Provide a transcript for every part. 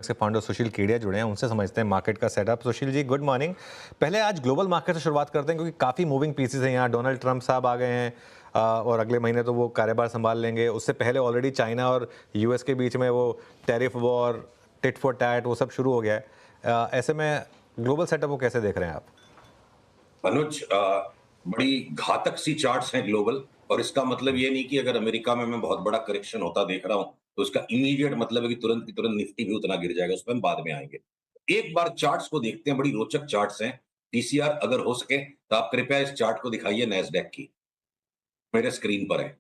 से फाउंडर सुशील केडिया जुड़े हैं, उनसे समझते हैं मार्केट का setup. Sushil ji, good morning. पहले आज ग्लोबल मार्केट से शुरुआत करते हैं, क्योंकि काफ़ी मूविंग पीसेस हैं यहाँ। डोनाल्ड ट्रंप साहब आ गए हैं और अगले महीने तो वो कार्यभार संभाल लेंगे। उससे पहले ऑलरेडी चाइना और यूएस के बीच में वो tariff war, tit for tat, वो सब शुरू हो गया है। ऐसे में ग्लोबल सेटअप को कैसे देख रहे हैं आप? अनुज, बड़ी घातक सी चार्ट्स हैं ग्लोबल। और इसका मतलब ये नहीं कि अगर अमेरिका में मैं बहुत बड़ा करेक्शन होता देख रहा हूं तो उसका इमीडिएट मतलब है कि तुरंत की तुरंत निफ्टी भी उतना गिर जाएगा। उस पर हम बाद में आएंगे। एक बार चार्ट्स को देखते हैं, बड़ी रोचक चार्ट्स हैं। टीसीआर अगर हो सके तो आप कृपया इस चार्ट को दिखाइए, नैस्डैक की, मेरे स्क्रीन पर है।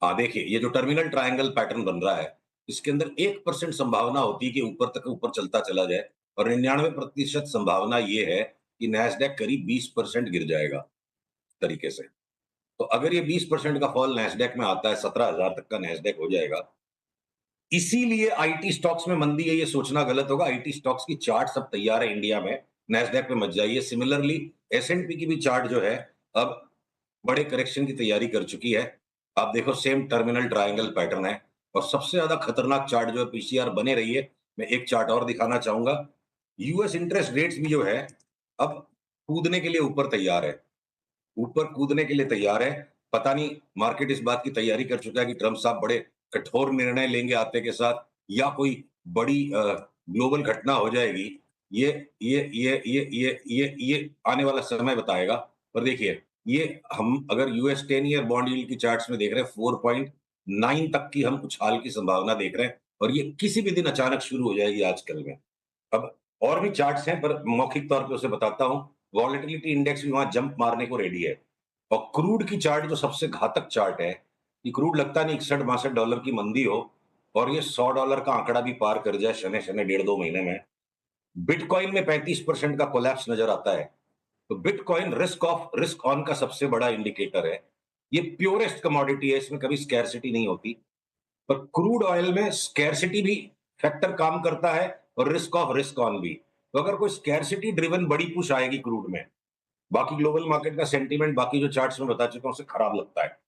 हाँ, देखिए, ये जो टर्मिनल ट्रायंगल पैटर्न बन रहा है, इसके अंदर 1% संभावना होती है कि ऊपर तक ऊपर चलता चला जाए, और 99% संभावना ये है कि नैस्डैक करीब 20% गिर जाएगा तरीके से। तो अगर ये 20% का फॉल नैस्डैक में आता है, 17,000 तक का नैस्डैक हो जाएगा। इसीलिए आईटी स्टॉक्स में मंदी है, ये सोचना गलत होगा। आईटी स्टॉक्स की चार्ट सब तैयार है इंडिया में, नैस्डैक पे मत जाइए। सिमिलरली एसएनपी की भी चार्ट जो है, अब बड़े करेक्शन की तैयारी कर चुकी है। आप देखो, सेम टर्मिनल ट्रायंगल पैटर्न है। और सबसे ज्यादा खतरनाक चार्ट जो है, पीसीआर बने रही है। मैं एक चार्ट और दिखाना चाहूंगा। यूएस इंटरेस्ट रेट्स भी जो है, अब कूदने के लिए ऊपर तैयार है, ऊपर कूदने के लिए तैयार है। पता नहीं मार्केट इस बात की तैयारी कर चुका है कि ट्रंप साहब बड़े कठोर निर्णय लेंगे आते के साथ, या कोई बड़ी ग्लोबल घटना हो जाएगी। ये आने वाला समय बताएगा। पर देखिए, ये हम अगर यूएस 10 ईयर बॉन्ड यील्ड की चार्ट्स में देख रहे हैं, 4.9 तक की हम उछाल की संभावना देख रहे हैं, और ये किसी भी दिन अचानक शुरू हो जाएगी आजकल में। अब और भी चार्ट्स हैं, पर मौखिक तौर पे उसे बताता हूं। वॉलेटिलिटी इंडेक्स भी वहां जंप मारने को रेडी है। और क्रूड की चार्ट जो सबसे घातक चार्ट है, कि क्रूड लगता नहीं 61-62 की मंदी हो, और ये $100 का आंकड़ा भी पार कर जाए शने शने 1.5-2 महीने में। बिटकॉइन में 35% का कोलैप्स नजर आता है। तो बिटकॉइन रिस्क ऑन का सबसे बड़ा इंडिकेटर है। ये प्योरेस्ट कमोडिटी है, इसमें कभी स्कैरसिटी नहीं होती। पर क्रूड ऑयल में स्कैरसिटी भी फैक्टर काम करता है, और रिस्क ऑन भी। तो अगर कोई स्कैरसिटी ड्रिवन बड़ी पुश आएगी क्रूड में, बाकी ग्लोबल मार्केट का सेंटीमेंट, बाकी जो चार्ट्स में बता चुका हूं, उससे खराब लगता है।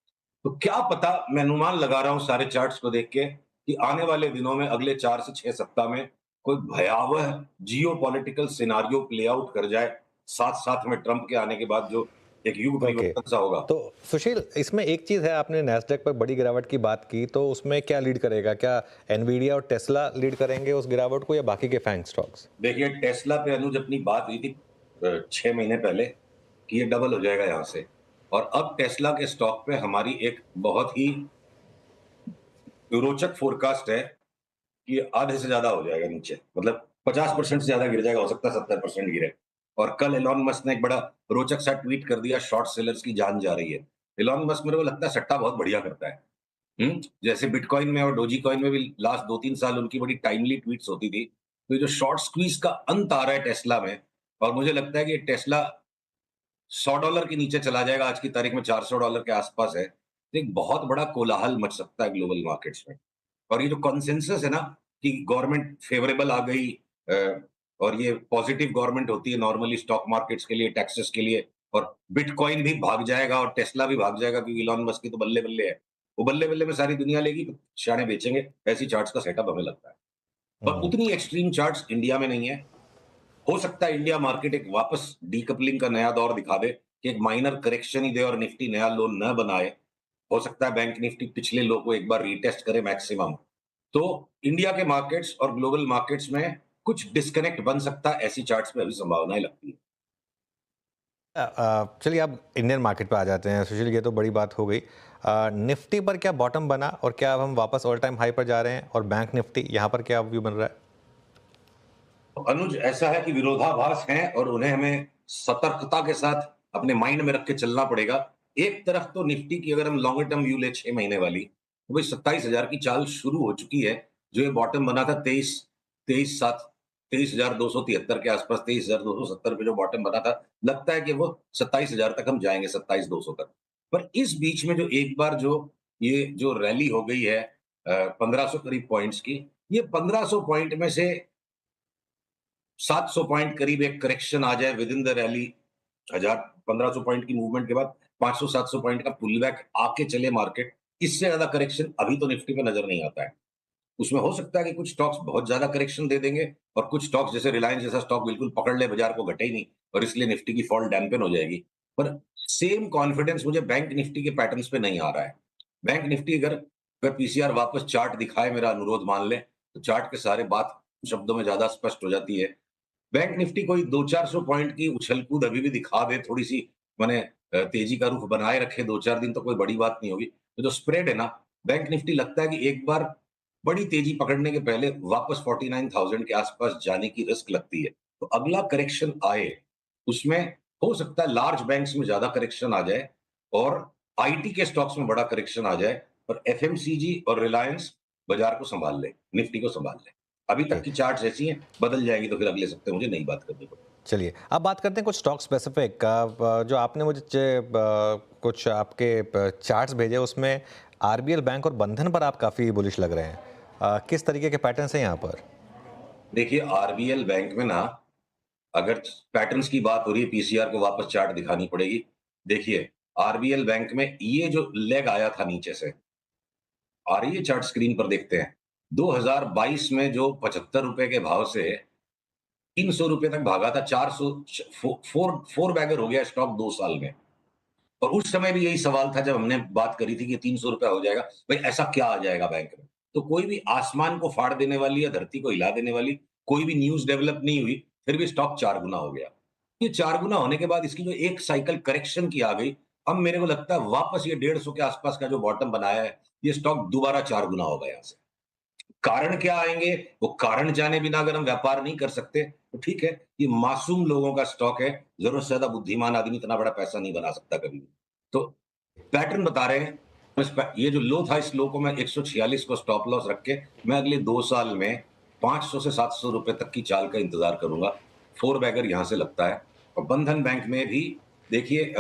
तो क्या पता, मैं अनुमान लगा रहा हूं सारे चार्ट्स को देख के, कि आने वाले दिनों में, अगले 4 से 6 सप्ताह में, कोई भयावह जियो पॉलिटिकल सिनारियो प्ले आउट कर जाए, साथ साथ में ट्रंप के आने के बाद जो एक युग ओके। परिवर्तन सा होगा। तो सुशील, इसमें एक चीज़ है, आपने नैस्डैक पर बड़ी गिरावट की बात की, तो उसमें क्या लीड करेगा? क्या एनवीडिया और टेस्ला लीड करेंगे उस गिरावट को, या बाकी के फैंग स्टॉक्स? देखिए, टेस्ला पे अनुज अपनी बात हुई थी 6 महीने पहले, कि ये डबल हो जाएगा यहां से। और अब टेस्ला के स्टॉक पे हमारी एक बहुत ही रोचक फोरकास्ट है कि आधे से ज्यादा हो जाएगा नीचे, मतलब 50% से ज्यादा गिर जाएगा, हो सकता है 70% गिरे। और कल एलॉन मस्क ने एक बड़ा रोचक सा ट्वीट कर दिया, शॉर्ट सेलर्स की जान जा रही है। एलॉन मस्क, मेरे को लगता है, सट्टा बहुत बढ़िया करता है। जैसे बिटकॉइन में और डोजी कॉइन में भी लास्ट 2-3 साल उनकी बड़ी टाइमली ट्वीट्स होती थी। तो ये जो शॉर्ट स्क्वीज का अंत आ रहा है टेस्ला में, और मुझे लगता है कि टेस्ला $100 के नीचे चला जाएगा, आज की तारीख में $400 के आसपास है, तो एक बहुत बड़ा कोलाहल मच सकता है ग्लोबल मार्केट्स में। और ये जो कॉन्सेंसस है ना, कि गवर्नमेंट फेवरेबल आ गई, अ, और ये पॉजिटिव गवर्नमेंट होती है नॉर्मली स्टॉक मार्केट्स के लिए, टैक्सेस के लिए, और बिटकॉइन भी भाग जाएगा और टेस्ला भी भाग जाएगा, क्योंकि इलॉन मस्क की तो बल्ले बल्ले है। वो बल्ले बल्ले में सारी दुनिया लेगी, तो शाणे बेचेंगे। ऐसी चार्ट्स का सेटअप हमें लगता है। पर हम्म। उतनी एक्सट्रीम चार्ट्स इंडिया में नहीं है। हो सकता है इंडिया मार्केट एक वापस डीकपलिंग का नया दौर दिखा दे, कि एक माइनर करेक्शन ही दे और निफ्टी नया लो न बनाए। हो सकता है बैंक निफ्टी पिछले लो को एक बार रीटेस्ट करे मैक्सिमम। तो इंडिया के मार्केट्स और ग्लोबल मार्केट्स में कुछ डिस्कनेक्ट बन सकता है, ऐसी चार्ट्स में अभी संभावनाएं लगती है। चलिए, अब इंडियन मार्केट पे आ जाते हैं। सुशील, ये तो बड़ी बात हो गई। निफ्टी पर क्या बॉटम बना, और क्या अब हम वापस ऑल टाइम हाई पर जा रहे हैं? और बैंक निफ्टी, यहाँ पर क्या व्यू बन रहा है? तो अनुज, ऐसा है कि विरोधाभास हैं, और उन्हें हमें सतर्कता के साथ अपने माइंड में रख के चलना पड़ेगा। एक तरफ तो निफ्टी की अगर हम लॉन्गर टर्म व्यू ले 6 महीने वाली, तो भाई 27,000 की चाल शुरू हो चुकी है। जो ये बॉटम बना था 23,273 के आसपास, 23,270 पे जो बॉटम बना था, लगता है कि वो 27,000 तक हम जाएंगे, 27,200 तक। पर इस बीच में जो एक बार जो ये जो रैली हो गई है 1500 करीब पॉइंट्स की, ये 1500 पॉइंट में से 700 पॉइंट करीब एक करेक्शन आ जाए with in the rally, 1500 point की मूवमेंट के बाद 500-700 पॉइंट का पुल बैक आके चले मार्केट, इससे ज्यादा करेक्शन अभी तो निफ्टी पे नजर नहीं आता है। उसमें हो सकता है कि कुछ स्टॉक्स बहुत ज्यादा करेक्शन दे देंगे और कुछ स्टॉक्स जैसे रिलायंस जैसा स्टॉक बिल्कुल पकड़ ले, बाजार को घटे ही नहीं और इसलिए निफ्टी की फॉल डैम्पन हो जाएगी। पर सेम कॉन्फिडेंस मुझे बैंक निफ्टी के पैटर्न्स पे नहीं आ रहा है। बैंक निफ्टी अगर पीसीआर वापस चार्ट दिखाए, मेरा अनुरोध मान ले, तो चार्ट के सारे बात शब्दों में ज्यादा स्पष्ट हो जाती है। बैंक निफ्टी कोई 200-400 पॉइंट की उछल-कूद अभी भी दिखा दे, थोड़ी-सी माने तेजी का रुख बनाए रखे 2-4 दिन, तो कोई बड़ी बात नहीं होगी। तो जो स्प्रेड है ना, बैंक निफ्टी लगता है कि एक बार बड़ी तेजी पकड़ने के पहले वापस 49,000 के आसपास जाने की रिस्क लगती है। तो अगला करेक्शन आए, उसमें हो सकता है लार्ज बैंक्स में ज़्यादा करेक्शन आ जाए और आईटी के स्टॉक्स में बड़ा करेक्शन आ जाए, और एफएमसीजी और रिलायंस बाजार को सँभाल ले, निफ्टी को सँभाल ले। अभी तक ओके, की चार्ट्स ऐसी हैं, बदल जाएगी तो फिर अगले हफ्ते मुझे नई बात करनी पड़ेगी। चलिए अब बात करते हैं कुछ स्टॉक स्पेसिफिक का। जो आपने मुझे कुछ आपके चार्ट्स भेजे, उसमें आरबीएल बैंक और बंधन पर आप काफ़ी बुलिश लग रहे हैं। किस तरीके के पैटर्न्स हैं यहाँ पर? देखिए, आरबीएल बैंक में ना, अगर पैटर्न्स की बात हो रही है, पीसीआर को वापस चार्ट दिखानी पड़ेगी। देखिए, आरबीएल बैंक में ये जो लेग आया था नीचे से, आ रही है चार्ट, स्क्रीन पर देखते हैं। 2022 में जो ₹75 के भाव से ₹300 तक भागा था, 400 फोर बैगर हो गया स्टॉक 2 साल में। और उस समय भी यही सवाल था जब हमने बात करी थी कि ₹300 हो जाएगा। भाई ऐसा क्या आ जाएगा बैंक में? तो कोई भी आसमान को फाड़ देने वाली या धरती को हिला देने वाली कोई भी न्यूज़ डेवलप नहीं हुई, फिर भी स्टॉक 4 गुना हो गया। ये 4 गुना होने के बाद इसकी जो एक साइकिल करेक्शन की आ गई, अब मेरे को लगता है वापस ये 150 के आसपास का जो बॉटम बनाया है, ये स्टॉक दोबारा 4 गुना होगा यहाँ से। कारण क्या आएँगे? वो कारण जाने बिना अगर हम व्यापार नहीं कर सकते, तो ठीक है, ये मासूम लोगों का स्टॉक है, ज़रूरत से ज़्यादा बुद्धिमान आदमी इतना बड़ा पैसा नहीं बना सकता कभी भी। तो पैटर्न बता रहे हैं, तो ये जो लो था, इस लो को मैं 146 को स्टॉप लॉस रख के मैं अगले 2 साल में 500 से ₹700 तक की चाल का इंतज़ार करूँगा। 4 बैगर यहाँ से लगता है। और बंधन बैंक में भी देखिए,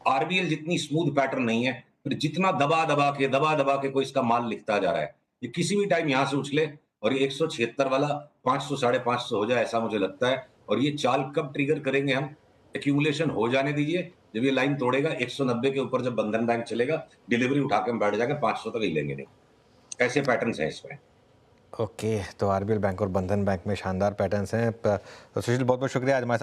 आरबीएल जितनी स्मूथ पैटर्न नहीं है, फिर जितना दबा-दबा के कोई इसका माल लिखता जा रहा है। ये किसी भी टाइम यहाँ से उछले और ये 176 वाला 500 साढ़े 500 हो जाए, ऐसा मुझे लगता है। और ये चाल कब ट्रिगर करेंगे हम? एक्यूमुलेशन हो जाने दीजिए। जब ये लाइन तोड़ेगा 190 के ऊपर, जब बंधन बैंक चलेगा, डिलीवरी उठा के हम बैठ जाएंगे, 500 तक ही लेंगे नहीं। ऐसे पैटर्न्स हैं इसमें। ओके, तो आरबीएल बैंक और बंधन बैंक में शानदार पैटर्न्स हैं। तो सुशील, बहुत बहुत शुक्रिया आज हमारे